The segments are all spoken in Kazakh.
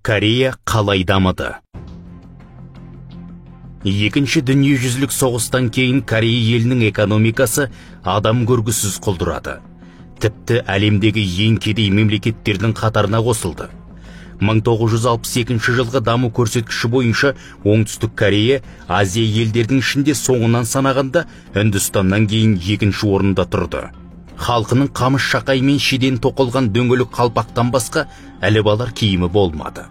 Корея қалай дамыды? Екінші дүниежүзілік соғыстан кейін Корея елінің экономикасы адам көргісіз құлдырады. Тіпті әлемдегі ең кедей мемлекеттердің қатарына қосылды. 1962 жылғы даму көрсеткіші бойынша оңтүстік Корея Азия елдердің ішінде соңынан санағанда Үндістаннан кейін екінші орында тұрды. Халқының қамыс шақай мен шиден тоқылған дөңгелек қалпақтан басқа әлі-балар киімі болмады.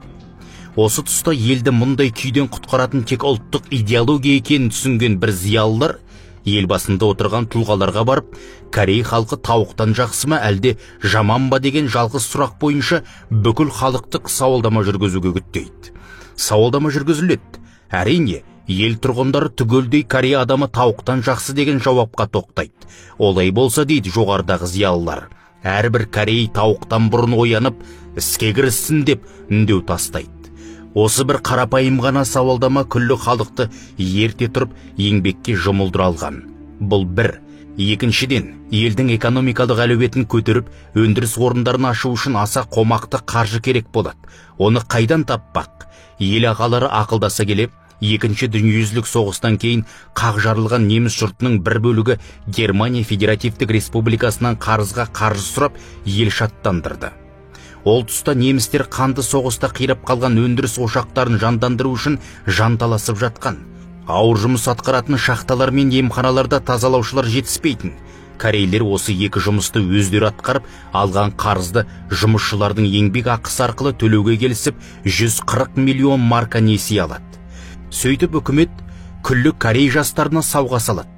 Осы тұста елді мұндай күйден құтқаратын тек ұлттық идеология екенін түсінген бір зиялылар ел басында отырған тұлғаларға барып, Корей халқы тауықтан жақсы ма әлде жаман ба деген жалғыз сұрақ бойынша бүкіл халықтық сауалдама жүргізуге үгіттейді. Сауалдама жүргізіледі. Әрине, ел тұрғындары түгелдей Корея адамы тауықтан жақсы деген жауапқа тоқтайды. Олай болса дейді жоғарыдағы зиялылар, әрбір корей тауықтан бұрын оянып, іске кіріссін деп үндеу тастайды. Осы бір қарапайым ғана сауалдама күллі халықты ерте тұрып еңбекке жұмылдыра алған. Бұл бір. Екіншіден, елдің экономикалық әлеуетін көтеріп, өндіріс орындарын ашу үшін аса қомақты қаржы керек болады. Оны қайдан таппақ? Ел ағалары ақылдаса келіп, Екінші дүниежүзілік соғыстан кейін қақ жарылған неміс жұртының бір бөлігі Германия Федеративтік Республикасынан қарызға қаржы сұрап, ел шаттандырды. Ол тұста немістер қанды соғыста қирап қалған өндіріс ошақтарын жандандыру үшін жанталасып жатқан. Ауыр жұмыс атқаратын шахталар мен емханаларда тазалаушылар жетіспейтін. Корейлер осы екі жұмысты өздері атқарып, алған қарызды жұмысшылардың еңбек ақысы арқылы төлеуге келісіп, 140 миллион марка несие алады. Сөйтіп үкімет күллі Корей жастарына сауға салады.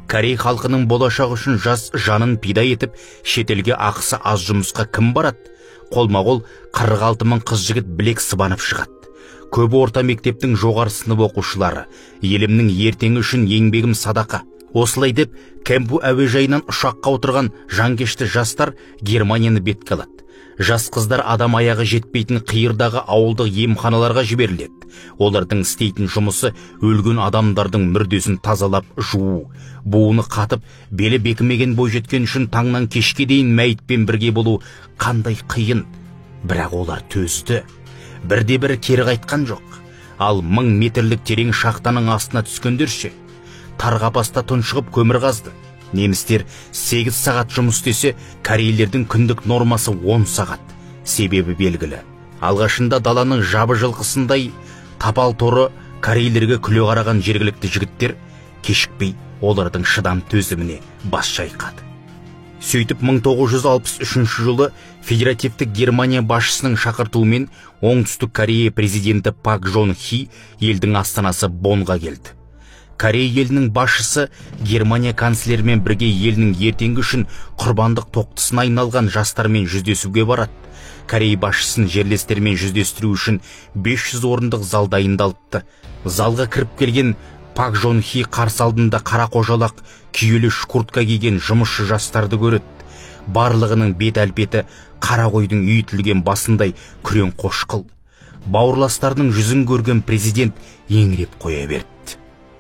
Корей халқының болашағы үшін жас жанын пида етіп, шетелге ақысы аз жұмысқа кім барады? Қолма-қол 46 мың қыз жігіт білек сыбанып шығады. Көбі орта мектептің жоғары сынып оқушылары, елімнің ертеңі үшін еңбегім садақа. Осылай деп, Кэмпу әуежайынан ұшаққа отырған жанкешті жастар Германияны бетке алады. Жас қыздар адам аяғы жетпейтін қиырдағы ауылдық емханаларға жіберіледі. Олардың істейтін жұмысы өлген адамдардың мүрдесін тазалап жуу. Буыны қатып, белі бекімеген бойжеткен үшін таңнан кешке дейін мәйітпен бірге болу қандай қиын. Бірақ олар төзді. Бірде-бір кері қайтқан жоқ. Ал 1000 метрлік терең шахтаның астына түскендерше, тарғапаста тұншығып көмір қазды. Немістер 8 сағат жұмыс істесе, корейлердің күндік нормасы 10 сағат. Себебі белгілі. Алғашында даланың жабы жылқысындай тапал торы корейлерге күле қараған жергілікті жігіттер кешікпей олардың шыдам төзіміне бас шайқады. Сөйтіп 1963 жылы Федеративтік Германия басшысының шақыртуымен оңтүстік Корея президенті Пак Жон Хи елдің астанасы Бонға келді. Корея елінің басшысы Германия канцлерімен бірге елінің ертеңгі үшін құрбандық тоқтысына айналған жастармен жүздесуге барады. Корея басшысын жерлестермен жүздестіру үшін 500 орындық зал дайындалыпты. Залға кіріп келген Пак Жон Хи қарсы алдында қара қожалақ, күйелі шкуртка киген жұмысшы жастарды көреді. Барлығының бет әлпеті қара қойдың үйітілген басындай күрең қошқыл. Бауырластарының жүзін көрген президент еңіреп қоя берді.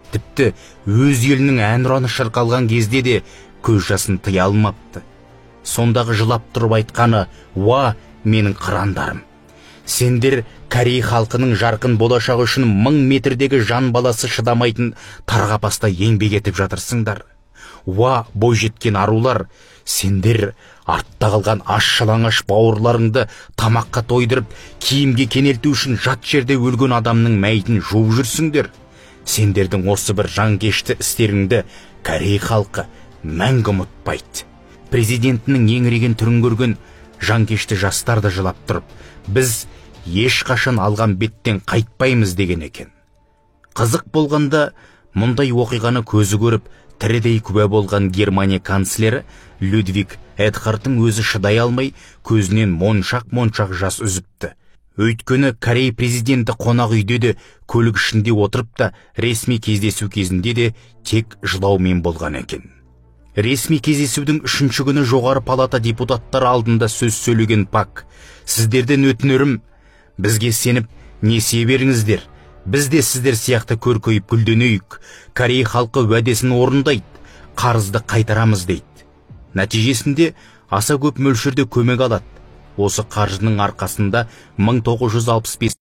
Тіпті өз елінің әнұраны шырқалған кезде де көз жасын тыя алмапты. Сондағы жылап тұрып айтқаны: «Уа, менің қырандарым! Сендер Корей халқының жарқын болашағы үшін 1000 метрдегі жан баласы шыдамайтын тарғапаста еңбек етіп жатырсыңдар. Уа, бойжеткен арулар! Сендер артта қалған аш-жалаңаш бауырларыңды тамаққа тойдырып, киімге кенелту үшін жат жерде өлген адамның мәйітін жуып жүрсіңдер. Сендердің осы бір жанкешті істеріңді Корей халқы мәңгі ұмытпайды». Президентінің еңіреген түрін көрген жанкешті жастар да жылап тұрып, «Біз ешқашан алған беттен қайтпаймыз» деген екен. Қызық болғанда, мұндай оқиғаны көзі көріп, тірідей күбә болған Германия канцлері Людвиг Эдхардтың өзі шыдай алмай, көзінен моншақ жас үзіпті. Өйткені Корей президенті қонақ үйде де, көлік ішінде отырып та, ресми кездесу кезінде де тек жылаумен болған екен. Ресми кездесудің 3-ші күні жоғары палата депутаттар алдында сөз сөйлеген Пак: «Сіздерден өтінерім, бізге сеніп несие беріңіздер. Біз де сіздер сияқты көркейіп гүлденейік. Корей халқы уәдесін орындайды, қарызды қайтарамыз» дейді. Нәтижесінде аса көп мөлшерде көмек алады. Осы қаржының арқасында 1965